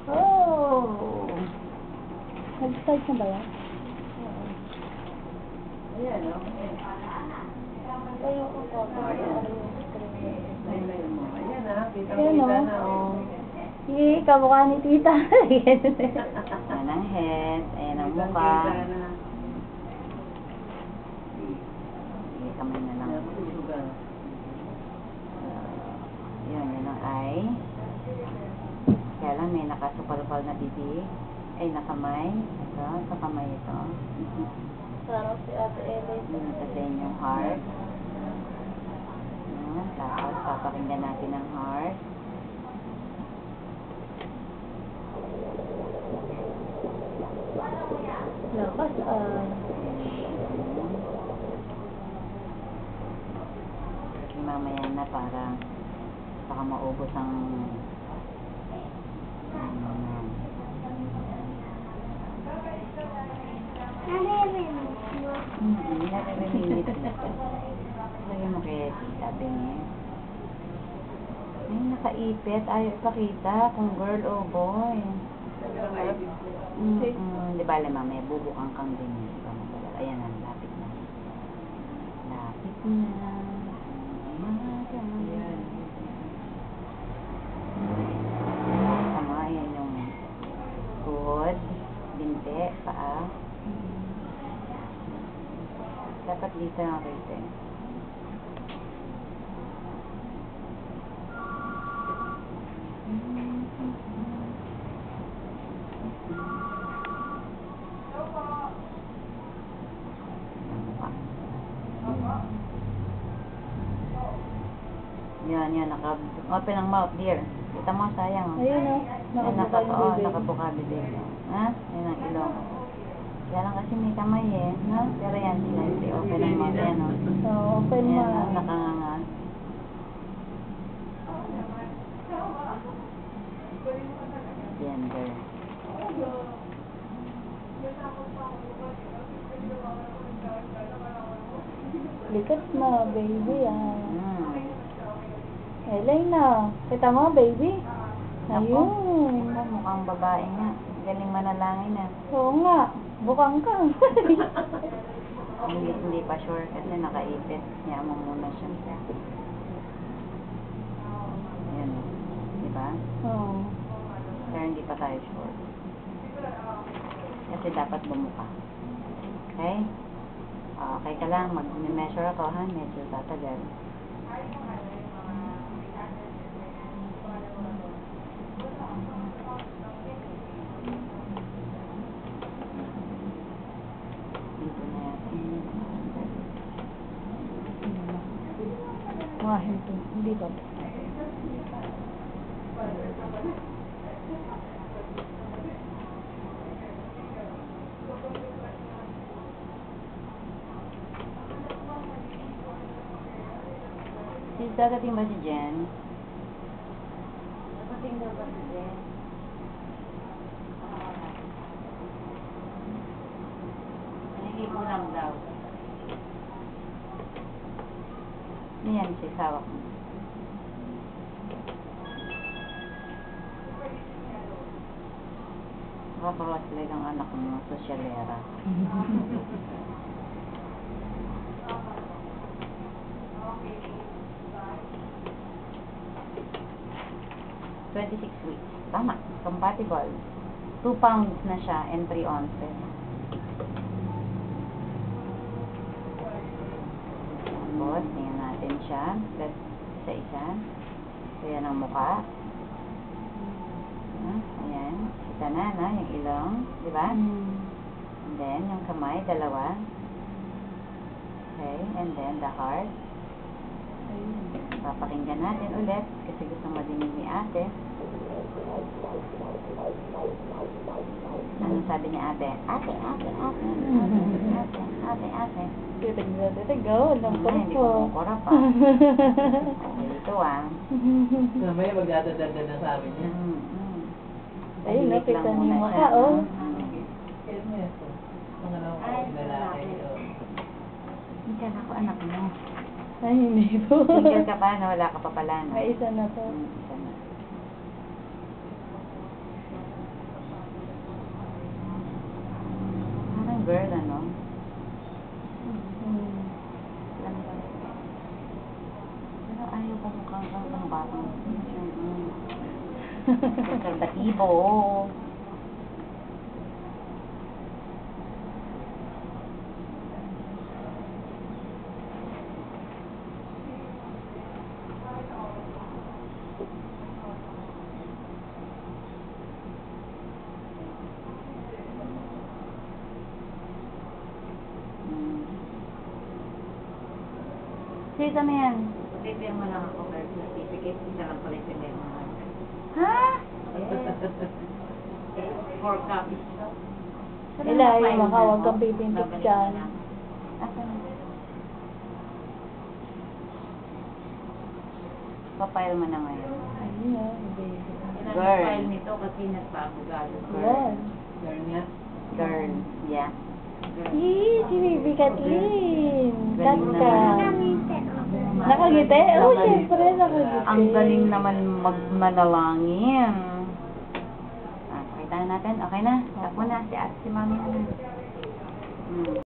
Oh! Nag-start na ba yan? Ayan, o. Tayo ko po. Ayan, ha. Kita-kita na, o. Sige, kamukha ni tita. Ayan ang head. Ayan ang mukha. Sige, kamay na lang. Yun ang eye. Kaya lang may nakasupal-pal na bibig. Ay, nakamay. Ito, sa kamay ito. Parang si Ate Ellie. Ito sa inyong heart. Tapos, papakinggan natin ang heart. Lakas Mamaya na para baka maubos ang naririnig. Lagyan mo kaya sabi niya. Ay, nakaipit. Ayaw ipakita kung girl o boy. Di ba alam, mamaya bubukang kang ganyan. Ayan na, lapit na. Lapit na. Tama, ayan yung tuhod, binte, paa. Dapat dito nakita eh. Yan, naka-open ang mouth, dear. Kita mo, sayang. Ayun o. Nakabuka bibig. Ha? Yan ang ilong. Yan lang kasi may kamay eh. No? Pero yan, open ang mouth. Yan o. So, open mo. Yan, nakanganga. Gender. Likat na, baby Elena, kita mo, baby? Ayun. Mukhang babae nga. Galing manalangin na. Oo nga. Bukang ka. Hindi pa sure kasi nakaipit. Kaya mo muna siya. Ayan. Diba? Oo. Pero hindi pa tayo sure. Kasi dapat bumuka. Okay? Okay ka lang. Mag-measure ako ha. Medyo tatagal. Hindi ba? Dadating ba si Jen? Dadating na ba si Jen? Naligo lang daw. Yan, si sawak mo. Nakakawa sila ng anak mo, sosyalera. 26 weeks. Tama. Compatible. 2 pounds na siya and 3 ounces. Tapos, tingnan natin siya. Plus, isa-isa. So, yan ang mukha. Ayan. Kita na, yung ilong. Diba? And then, yung kamay, dalawa. Okay. And then, the heart. Papakinggan natin ulit kasi gusto madinig ni ate. Ano sabi ni ate? Ate. Go. Hindi ko mukura pa. Okay, ito Mamaya magdadadada na sa amin niya. Ayun, nakita niyo yung mukha, oh. Kaya mo yan. Mga lalaki. Hindi ako anak mo. Ay, hindi po. Single ka pa na wala ka pa pala. No? Ay, isa na po. Isa na. girl, ano? Hmm. Alam ko. Pero ayaw ko mukhang kang batang. Konserbatibo. Sisa mo yan. Pipirma lang ako birth certificate. Isa lang pala yung pinirma mo. Ha? Four copies. Ilayo mo ka, huwag kang pipintik dyan. Asan? Papile mo na ngayon. Ayun na, baby. Girl. File nito kasi nagpapagalo. Yan. Girl nga. Girl. Yeah. Yee, si Baby Kathleen. Kat Galing ka. naman. Nakagite? Oo, syempre, nakagite. Ang galing naman magmanalangin. Ah, pakita natin. Okay na. Takbo na. Si Mami na.